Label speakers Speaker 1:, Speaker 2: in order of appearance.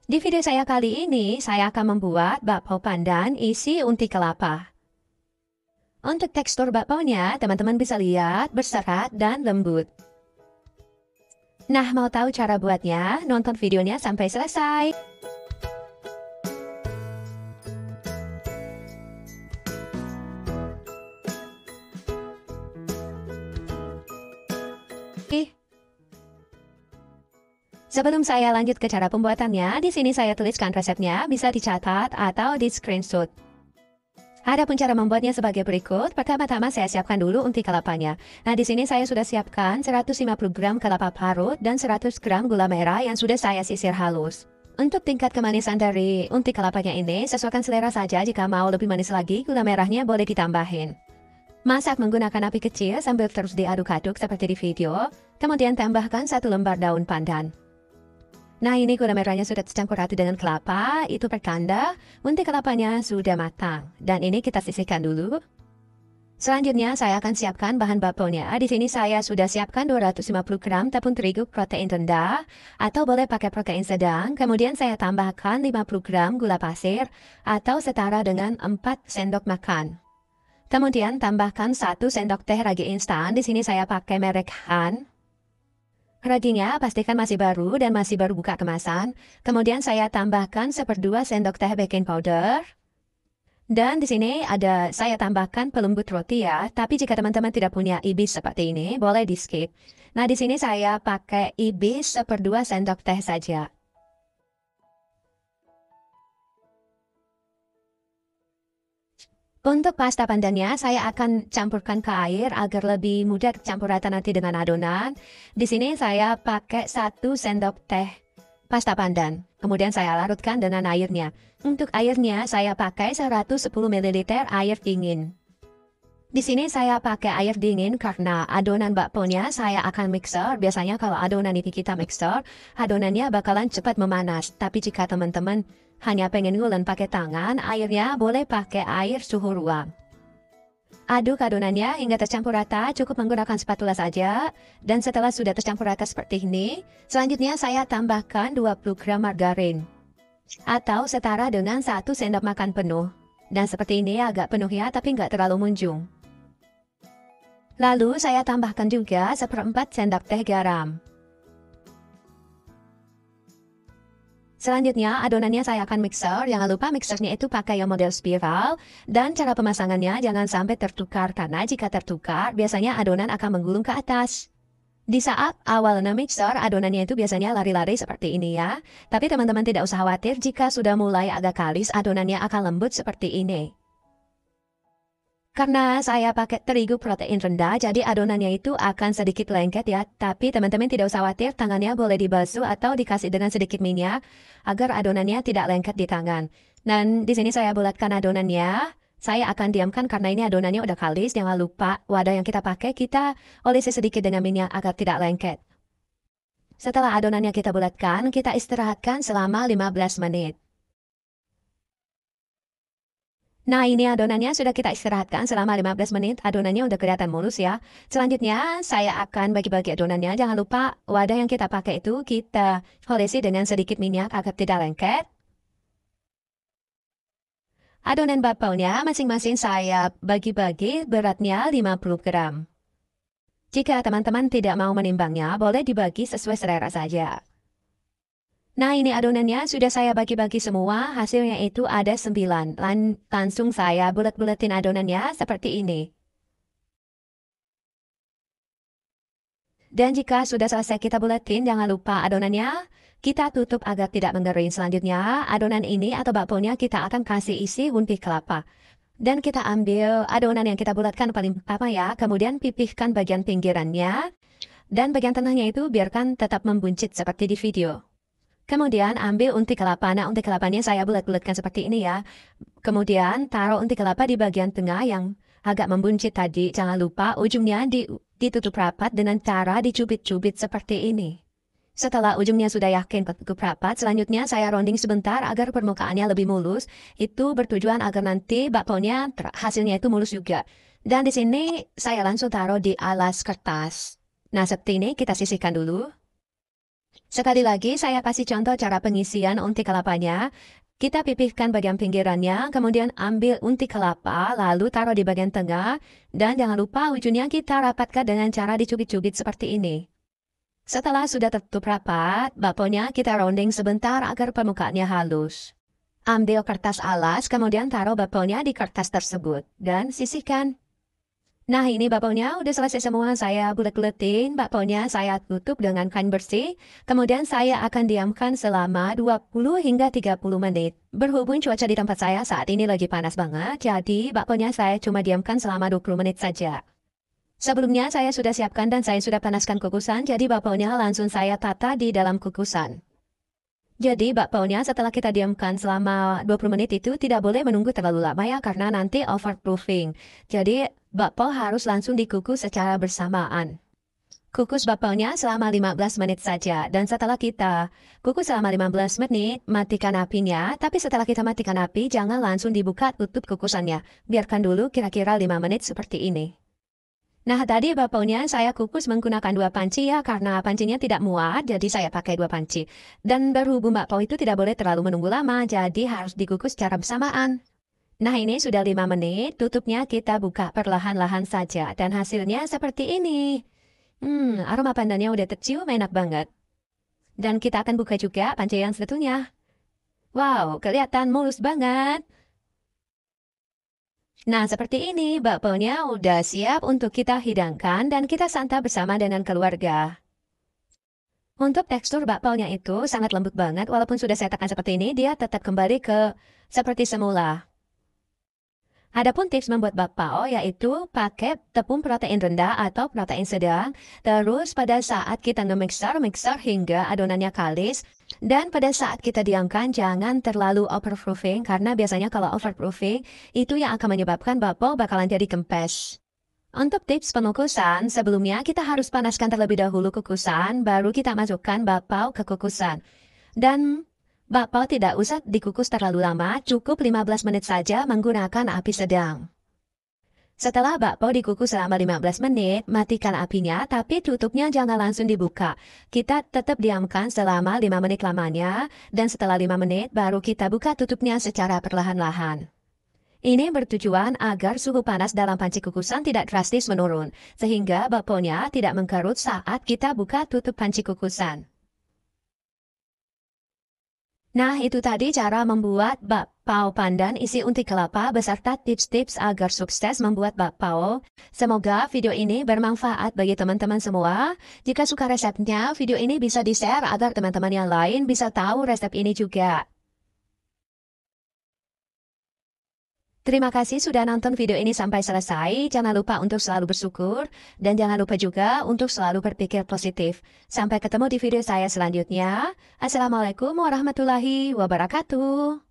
Speaker 1: Di video saya kali ini, saya akan membuat bakpao pandan isi unti kelapa. Untuk tekstur bakpaonya, teman-teman bisa lihat berserat dan lembut. Nah, mau tahu cara buatnya? Nonton videonya sampai selesai. Sebelum saya lanjut ke cara pembuatannya, di sini saya tuliskan resepnya, bisa dicatat atau di screenshot. Adapun cara membuatnya sebagai berikut, pertama-tama saya siapkan dulu unti kelapanya. Nah, di sini saya sudah siapkan 150 gram kelapa parut dan 100 gram gula merah yang sudah saya sisir halus. Untuk tingkat kemanisan dari unti kelapanya ini, sesuaikan selera saja. Jika mau lebih manis lagi, gula merahnya boleh ditambahin. Masak menggunakan api kecil sambil terus diaduk-aduk seperti di video, kemudian tambahkan 1 lembar daun pandan. Nah, ini gula merahnya sudah tercampur rata dengan kelapa, itu pertanda unti kelapanya sudah matang. Dan ini kita sisihkan dulu. Selanjutnya saya akan siapkan bahan bakponya. Di sini saya sudah siapkan 250 gram tepung terigu protein rendah atau boleh pakai protein sedang. Kemudian saya tambahkan 50 gram gula pasir atau setara dengan 4 sendok makan. Kemudian tambahkan 1 sendok teh ragi instan. Di sini saya pakai merek Han. Raginya pastikan masih baru dan masih baru buka kemasan. Kemudian saya tambahkan 1/2 sendok teh baking powder. Dan di sini saya tambahkan pelembut roti ya. Tapi jika teman-teman tidak punya ibis seperti ini, boleh di skip. Nah, di sini saya pakai ibis 1/2 sendok teh saja. Untuk pasta pandannya, saya akan campurkan ke air agar lebih mudah campur rata nanti dengan adonan. Di sini saya pakai 1 sendok teh pasta pandan. Kemudian saya larutkan dengan airnya. Untuk airnya, saya pakai 110 ml air dingin. Di sini saya pakai air dingin karena adonan bakponya saya akan mixer. Biasanya kalau adonan ini kita mixer, adonannya bakalan cepat memanas. Tapi jika teman-teman hanya pengen ngulek pakai tangan, airnya boleh pakai air suhu ruang. Aduk adonannya hingga tercampur rata, cukup menggunakan spatula saja. Dan setelah sudah tercampur rata seperti ini, selanjutnya saya tambahkan 20 gram margarin. Atau setara dengan 1 sendok makan penuh. Dan seperti ini agak penuh ya, tapi nggak terlalu munjung. Lalu saya tambahkan juga 1/4 sendok teh garam. Selanjutnya adonannya saya akan mixer, jangan lupa mixernya itu pakai yang model spiral. Dan cara pemasangannya jangan sampai tertukar, karena jika tertukar biasanya adonan akan menggulung ke atas. Di saat awalnya mixer, adonannya itu biasanya lari-lari seperti ini ya. Tapi teman-teman tidak usah khawatir jika sudah mulai agak kalis, adonannya akan lembut seperti ini. Karena saya pakai terigu protein rendah, jadi adonannya itu akan sedikit lengket ya. Tapi teman-teman tidak usah khawatir, tangannya boleh dibasuh atau dikasih dengan sedikit minyak agar adonannya tidak lengket di tangan. Dan di sini saya bulatkan adonannya. Saya akan diamkan karena ini adonannya udah kalis. Jangan lupa wadah yang kita pakai kita olesi sedikit dengan minyak agar tidak lengket. Setelah adonannya kita bulatkan, kita istirahatkan selama 15 menit. Nah, ini adonannya sudah kita istirahatkan selama 15 menit. Adonannya udah kelihatan mulus ya. Selanjutnya, saya akan bagi-bagi adonannya. Jangan lupa wadah yang kita pakai itu kita olesi dengan sedikit minyak agar tidak lengket. Adonan bakpaonya masing-masing saya bagi-bagi beratnya 50 gram. Jika teman-teman tidak mau menimbangnya, boleh dibagi sesuai selera saja. Nah, ini adonannya sudah saya bagi-bagi semua, hasilnya itu ada 9. Langsung saya bulat-bulatin adonannya seperti ini. Dan jika sudah selesai kita bulatin, jangan lupa adonannya kita tutup agar tidak mengering. Selanjutnya, adonan ini atau bakponya kita akan kasih isi unti kelapa. Dan kita ambil adonan yang kita bulatkan paling pertama ya, kemudian pipihkan bagian pinggirannya. Dan bagian tengahnya itu biarkan tetap membuncit seperti di video. Kemudian ambil unti kelapa. Nah, unti kelapanya saya bulat-bulatkan seperti ini ya. Kemudian taruh unti kelapa di bagian tengah yang agak membuncit tadi. Jangan lupa ujungnya ditutup rapat dengan cara dicubit-cubit seperti ini. Setelah ujungnya sudah yakin tertutup rapat, selanjutnya saya rounding sebentar agar permukaannya lebih mulus. Itu bertujuan agar nanti bakponya hasilnya itu mulus juga. Dan di sini saya langsung taruh di alas kertas. Nah, seperti ini kita sisihkan dulu. Sekali lagi saya kasih contoh cara pengisian unti kelapanya. Kita pipihkan bagian pinggirannya, kemudian ambil unti kelapa, lalu taruh di bagian tengah, dan jangan lupa ujungnya kita rapatkan dengan cara dicubit-cubit seperti ini. Setelah sudah tertutup rapat, bakponya kita rounding sebentar agar permukaannya halus. Ambil kertas alas, kemudian taruh bakponya di kertas tersebut, dan sisihkan. Nah, ini bakponya udah selesai semua. Saya bulet-buletin, bakponya saya tutup dengan kain bersih. Kemudian saya akan diamkan selama 20 hingga 30 menit. Berhubung cuaca di tempat saya saat ini lagi panas banget, jadi bakponya saya cuma diamkan selama 20 menit saja. Sebelumnya saya sudah siapkan dan saya sudah panaskan kukusan, jadi bakponya langsung saya tata di dalam kukusan. Jadi bakpaunya setelah kita diamkan selama 20 menit itu tidak boleh menunggu terlalu lama ya karena nanti overproofing. Jadi bakpao harus langsung dikukus secara bersamaan. Kukus bakpaunya selama 15 menit saja dan setelah kita kukus selama 15 menit matikan apinya. Tapi setelah kita matikan api jangan langsung dibuka tutup kukusannya. Biarkan dulu kira-kira 5 menit seperti ini. Nah, tadi bakpaunya saya kukus menggunakan 2 panci ya, karena pancinya tidak muat, jadi saya pakai 2 panci. Dan berhubung bakpao itu tidak boleh terlalu menunggu lama, jadi harus dikukus secara bersamaan. Nah, ini sudah 5 menit, tutupnya kita buka perlahan-lahan saja, dan hasilnya seperti ini. Aroma pandannya udah tercium enak banget. Dan kita akan buka juga panci yang satunya. Wow, kelihatan mulus banget. Nah, seperti ini, bakponya udah siap untuk kita hidangkan dan kita santap bersama dengan keluarga. Untuk tekstur bakponya itu sangat lembut banget, walaupun sudah saya tekan seperti ini, dia tetap kembali ke seperti semula. Adapun tips membuat bakpao yaitu pakai tepung protein rendah atau protein sedang. Terus pada saat kita nge-mixer hingga adonannya kalis. Dan pada saat kita diamkan jangan terlalu overproofing karena biasanya kalau overproofing itu yang akan menyebabkan bakpao bakalan jadi kempes. Untuk tips pengukusan, sebelumnya kita harus panaskan terlebih dahulu kukusan, baru kita masukkan bakpao ke kukusan. Dan bakpao tidak usah dikukus terlalu lama, cukup 15 menit saja menggunakan api sedang. Setelah bakpao dikukus selama 15 menit, matikan apinya, tapi tutupnya jangan langsung dibuka. Kita tetap diamkan selama 5 menit lamanya, dan setelah 5 menit baru kita buka tutupnya secara perlahan-lahan. Ini bertujuan agar suhu panas dalam panci kukusan tidak drastis menurun, sehingga bakponya tidak mengkerut saat kita buka tutup panci kukusan. Nah, itu tadi cara membuat bakpao pandan isi unti kelapa beserta tips-tips agar sukses membuat bakpao. Semoga video ini bermanfaat bagi teman-teman semua. Jika suka resepnya, video ini bisa di-share agar teman-teman yang lain bisa tahu resep ini juga. Terima kasih sudah nonton video ini sampai selesai. Jangan lupa untuk selalu bersyukur. Dan jangan lupa juga untuk selalu berpikir positif. Sampai ketemu di video saya selanjutnya. Assalamualaikum warahmatullahi wabarakatuh.